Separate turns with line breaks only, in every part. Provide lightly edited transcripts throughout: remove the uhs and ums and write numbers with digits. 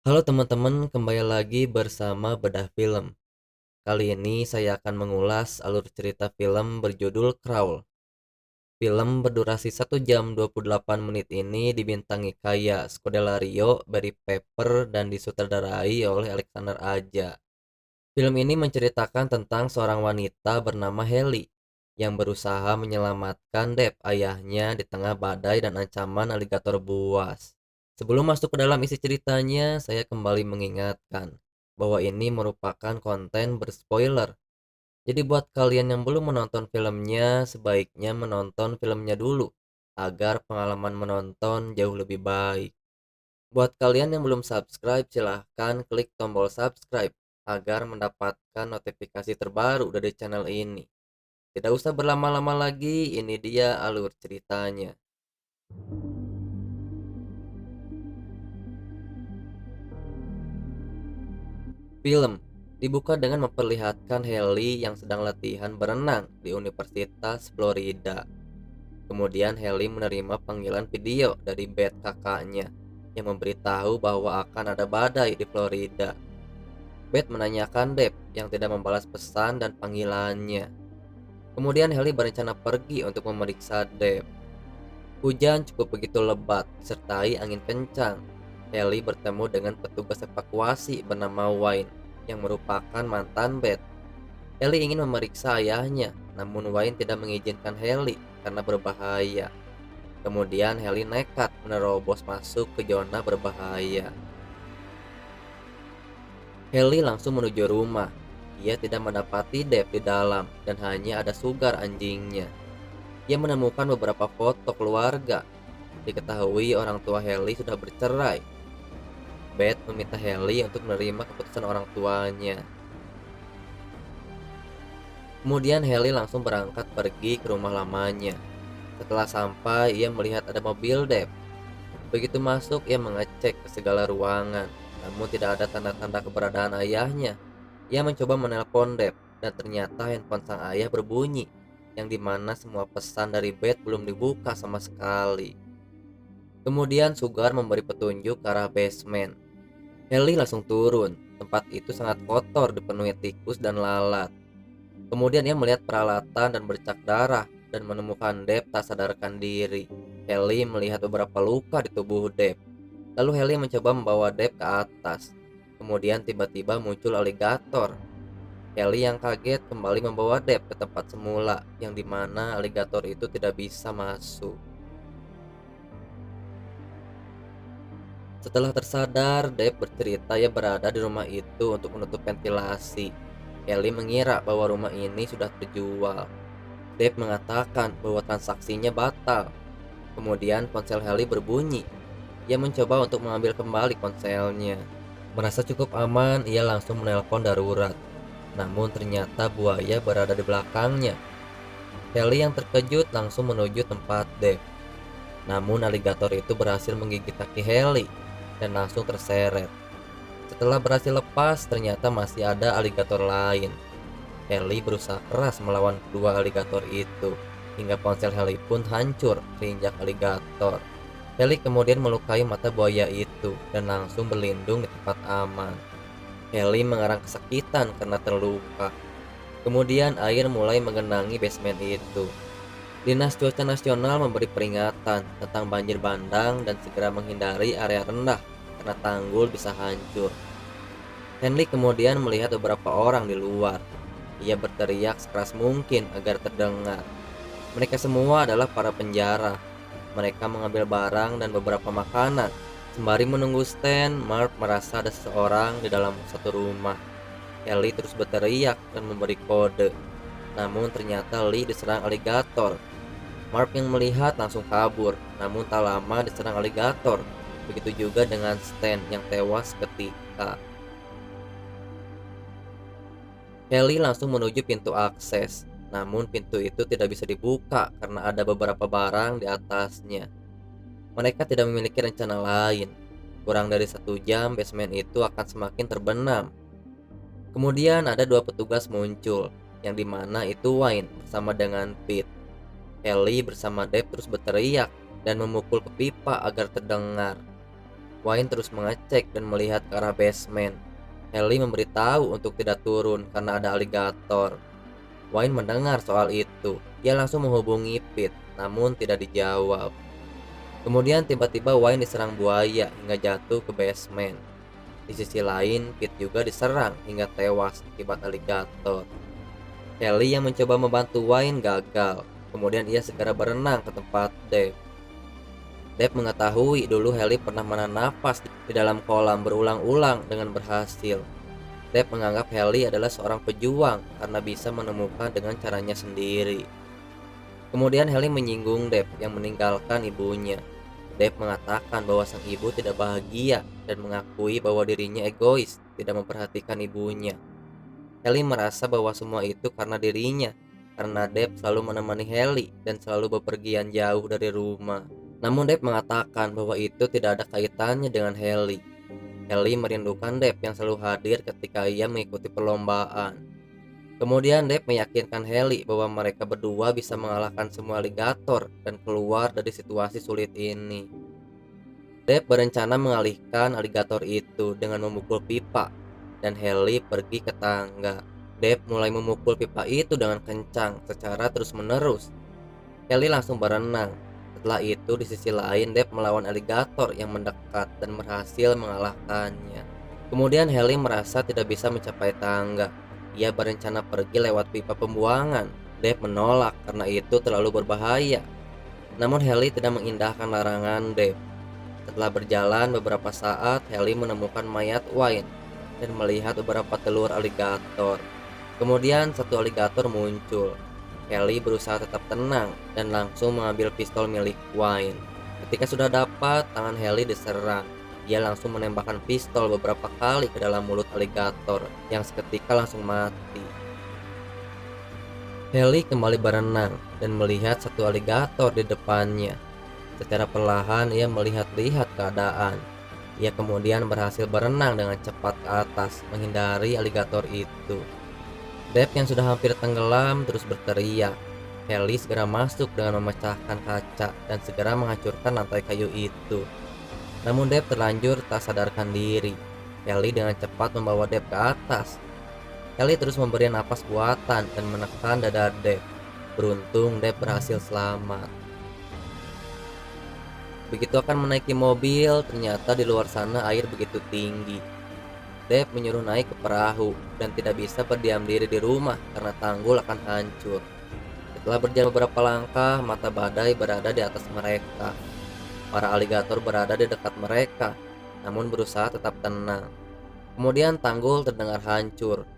Halo teman-teman, kembali lagi bersama Bedah Film. Kali ini saya akan mengulas alur cerita film berjudul Crawl. Film berdurasi 1 jam 28 menit ini dibintangi Kaya Scodelario, Barry Pepper, dan disutradarai oleh Alexander Aja. Film ini menceritakan tentang seorang wanita bernama Helly yang berusaha menyelamatkan Deb, ayahnya, di tengah badai dan ancaman aligator buas. Sebelum masuk ke dalam isi ceritanya, saya kembali mengingatkan bahwa ini merupakan konten berspoiler. Jadi buat kalian yang belum menonton filmnya, sebaiknya menonton filmnya dulu agar pengalaman menonton jauh lebih baik. Buat kalian yang belum subscribe, silahkan klik tombol subscribe agar mendapatkan notifikasi terbaru dari channel ini. Tidak usah berlama-lama lagi, ini dia alur ceritanya. Film dibuka dengan memperlihatkan Haley yang sedang latihan berenang di Universitas Florida. Kemudian Haley menerima panggilan video dari Beth, kakaknya, yang memberitahu bahwa akan ada badai di Florida. Beth menanyakan Deb yang tidak membalas pesan dan panggilannya. Kemudian Haley berencana pergi untuk memeriksa Deb. Hujan cukup begitu lebat disertai angin kencang. Haley bertemu dengan petugas evakuasi bernama Wayne yang merupakan mantan Beth. Haley ingin memeriksa ayahnya, namun Wayne tidak mengizinkan Haley karena berbahaya. Kemudian Haley nekat menerobos masuk ke zona berbahaya. Haley langsung menuju rumah. Ia tidak mendapati Deb di dalam dan hanya ada Sugar, anjingnya. Ia menemukan beberapa foto keluarga. Diketahui orang tua Haley sudah bercerai. Beth meminta Haley untuk menerima keputusan orang tuanya. Kemudian Haley langsung berangkat pergi ke rumah lamanya. Setelah sampai, ia melihat ada mobil Deb. Begitu masuk, ia mengecek ke segala ruangan, namun tidak ada tanda-tanda keberadaan ayahnya. Ia mencoba menelpon Deb, dan ternyata handphone sang ayah berbunyi, yang dimana semua pesan dari Beth belum dibuka sama sekali. Kemudian Sugar memberi petunjuk ke arah basement. Haley langsung turun. Tempat itu sangat kotor, dipenuhi tikus dan lalat. Kemudian ia melihat peralatan dan bercak darah dan menemukan Deb tak sadarkan diri. Haley melihat beberapa luka di tubuh Deb. Lalu Haley mencoba membawa Deb ke atas. Kemudian tiba-tiba muncul aligator. Haley yang kaget kembali membawa Deb ke tempat semula, yang dimana aligator itu tidak bisa masuk. Setelah tersadar, Deb bercerita ia berada di rumah itu untuk menutup ventilasi. Haley mengira bahwa rumah ini sudah terjual. Deb mengatakan bahwa transaksinya batal. Kemudian ponsel Haley berbunyi. Ia mencoba untuk mengambil kembali ponselnya. Merasa cukup aman, ia langsung menelpon darurat. Namun ternyata buaya berada di belakangnya. Haley yang terkejut langsung menuju tempat Deb. Namun aligator itu berhasil menggigit kaki Haley dan langsung terseret. Setelah berhasil lepas, ternyata masih ada aligator lain. Haley berusaha keras melawan kedua aligator itu, hingga ponsel Haley pun hancur terinjak aligator. Haley kemudian melukai mata buaya itu dan langsung berlindung di tempat aman. Haley mengarang kesakitan karena terluka. Kemudian air mulai menggenangi basement itu. Dinas Cuaca Nasional memberi peringatan tentang banjir bandang dan segera menghindari area rendah karena tanggul bisa hancur. Henry kemudian melihat beberapa orang di luar. Ia berteriak sekeras mungkin agar terdengar. Mereka semua adalah para penjara. Mereka mengambil barang dan beberapa makanan. Sembari menunggu stand, Mark merasa ada seseorang di dalam satu rumah. Ellie terus berteriak dan memberi kode. Namun ternyata Lee diserang aligator. Mark yang melihat langsung kabur, namun tak lama diserang aligator. Begitu juga dengan Stan yang tewas seketika. Ellie langsung menuju pintu akses, namun pintu itu tidak bisa dibuka karena ada beberapa barang di atasnya. Mereka tidak memiliki rencana lain. Kurang dari 1 jam, basement itu akan semakin terbenam. Kemudian ada dua petugas muncul, yang dimana itu Wayne bersama dengan Pete. Ellie bersama Deb terus berteriak dan memukul ke pipa agar terdengar. Wayne terus mengecek dan melihat ke arah basement. Ellie memberitahu untuk tidak turun karena ada aligator. Wayne mendengar soal itu. Ia langsung menghubungi Pete, namun tidak dijawab. Kemudian tiba-tiba Wayne diserang buaya hingga jatuh ke basement. Di sisi lain, Pete juga diserang hingga tewas akibat aligator. Ellie yang mencoba membantu Wayne gagal. Kemudian ia segera berenang ke tempat Dave. Dave mengetahui dulu Ellie pernah menahan nafas di dalam kolam berulang-ulang dengan berhasil. Dave menganggap Ellie adalah seorang pejuang karena bisa menemukan dengan caranya sendiri. Kemudian Ellie menyinggung Dave yang meninggalkan ibunya. Dave mengatakan bahwa sang ibu tidak bahagia dan mengakui bahwa dirinya egois, tidak memperhatikan ibunya. Ellie merasa bahwa semua itu karena dirinya, karena Dave selalu menemani Ellie dan selalu bepergian jauh dari rumah. Namun Dave mengatakan bahwa itu tidak ada kaitannya dengan Ellie. Ellie merindukan Dave yang selalu hadir ketika ia mengikuti perlombaan. Kemudian Dave meyakinkan Ellie bahwa mereka berdua bisa mengalahkan semua aligator dan keluar dari situasi sulit ini. Dave berencana mengalihkan aligator itu dengan memukul pipa, dan Ellie pergi ke tangga. Dave mulai memukul pipa itu dengan kencang secara terus-menerus. Ellie langsung berenang. Setelah itu di sisi lain Dave melawan aligator yang mendekat dan berhasil mengalahkannya. Kemudian Ellie merasa tidak bisa mencapai tangga. Ia berencana pergi lewat pipa pembuangan. Dave menolak karena itu terlalu berbahaya. Namun Ellie tidak mengindahkan larangan Dave. Setelah berjalan beberapa saat, Ellie menemukan mayat Wayne dan melihat beberapa telur aligator. Kemudian satu aligator muncul. Ellie berusaha tetap tenang dan langsung mengambil pistol milik Wayne. Ketika sudah dapat, tangan Ellie diserang. Ia langsung menembakkan pistol beberapa kali ke dalam mulut aligator yang seketika langsung mati. Ellie kembali berenang dan melihat satu aligator di depannya. Secara perlahan ia melihat-lihat keadaan. Ia kemudian berhasil berenang dengan cepat ke atas, menghindari aligator itu. Dave yang sudah hampir tenggelam terus berteriak. Ellie segera masuk dengan memecahkan kaca dan segera menghancurkan lantai kayu itu. Namun Dave terlanjur tak sadarkan diri. Ellie dengan cepat membawa Dave ke atas. Ellie terus memberi napas buatan dan menekan dada Dave. Beruntung Dave berhasil selamat. Begitu akan menaiki mobil, ternyata di luar sana air begitu tinggi. Dave menyuruh naik ke perahu dan tidak bisa berdiam diri di rumah karena tanggul akan hancur. Setelah berjalan beberapa langkah, mata badai berada di atas mereka. Para aligator berada di dekat mereka, namun berusaha tetap tenang. Kemudian tanggul terdengar hancur.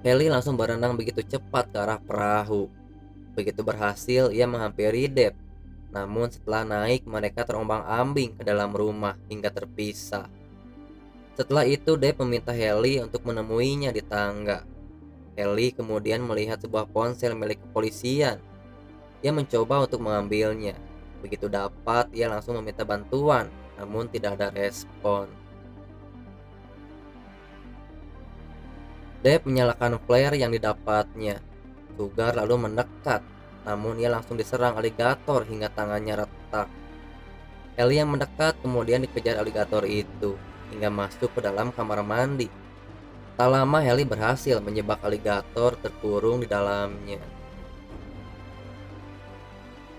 Ellie langsung berenang begitu cepat ke arah perahu. Begitu berhasil, ia menghampiri Dave. Namun setelah naik, mereka terombang-ambing ke dalam rumah hingga terpisah. Setelah itu Dave meminta Ellie untuk menemuinya di tangga. Ellie kemudian melihat sebuah ponsel milik kepolisian. Ia mencoba untuk mengambilnya. Begitu dapat, ia langsung meminta bantuan, namun tidak ada respon. Dave menyalakan flare yang didapatnya. Sugar lalu mendekat, namun ia langsung diserang aligator hingga tangannya retak. Ellie yang mendekat kemudian dikejar aligator itu hingga masuk ke dalam kamar mandi. Tak lama Ellie berhasil menjebak aligator terkurung di dalamnya.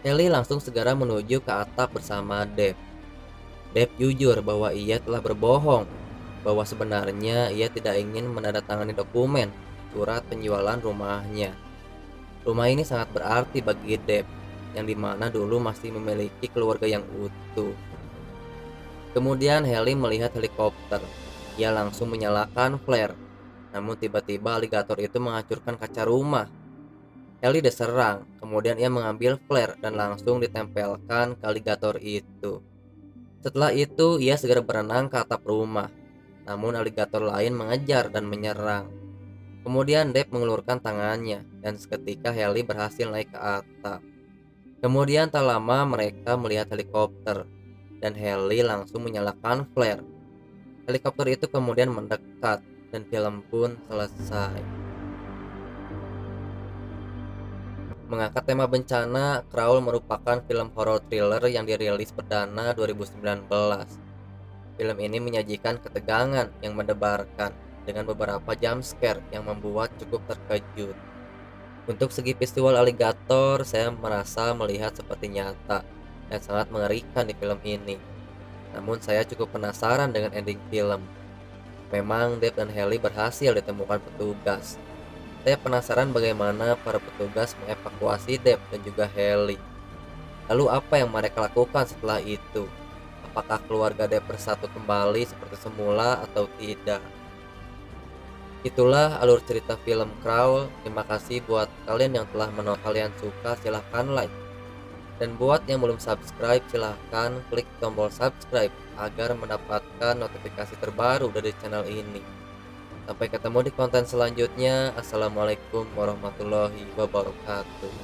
Ellie langsung segera menuju ke atap bersama Dave. Dave jujur bahwa ia telah berbohong, bahwa sebenarnya ia tidak ingin menandatangani dokumen surat penjualan rumahnya. Rumah ini sangat berarti bagi Dave, yang dimana dulu masih memiliki keluarga yang utuh. Kemudian Ellie melihat helikopter. Ia langsung menyalakan flare. Namun tiba-tiba aligator itu menghancurkan kaca rumah. Ellie diserang, kemudian ia mengambil flare dan langsung ditempelkan ke aligator itu. Setelah itu ia segera berenang ke atap rumah. Namun aligator lain mengejar dan menyerang. Kemudian Dave mengelurkan tangannya dan seketika Ellie berhasil naik ke atap. Kemudian tak lama mereka melihat helikopter dan Ellie langsung menyalakan flare. Helikopter itu kemudian mendekat dan film pun selesai. Mengangkat tema bencana, Crawl merupakan film horor thriller yang dirilis perdana 2019. Film ini menyajikan ketegangan yang mendebarkan dengan beberapa jump scare yang membuat cukup terkejut. Untuk segi visual aligator, saya merasa melihat seperti nyata dan sangat mengerikan di film ini. Namun saya cukup penasaran dengan ending film. Memang Deb dan Haley berhasil ditemukan petugas. Saya penasaran bagaimana para petugas mengevakuasi Deb dan juga Haley. Lalu apa yang mereka lakukan setelah itu? Apakah keluarga Deb bersatu kembali seperti semula atau tidak? Itulah alur cerita film Crawl. Terima kasih buat kalian yang telah menonton. Kalian suka silahkan like. Dan buat yang belum subscribe silahkan klik tombol subscribe agar mendapatkan notifikasi terbaru dari channel ini. Sampai ketemu di konten selanjutnya. Assalamualaikum warahmatullahi wabarakatuh.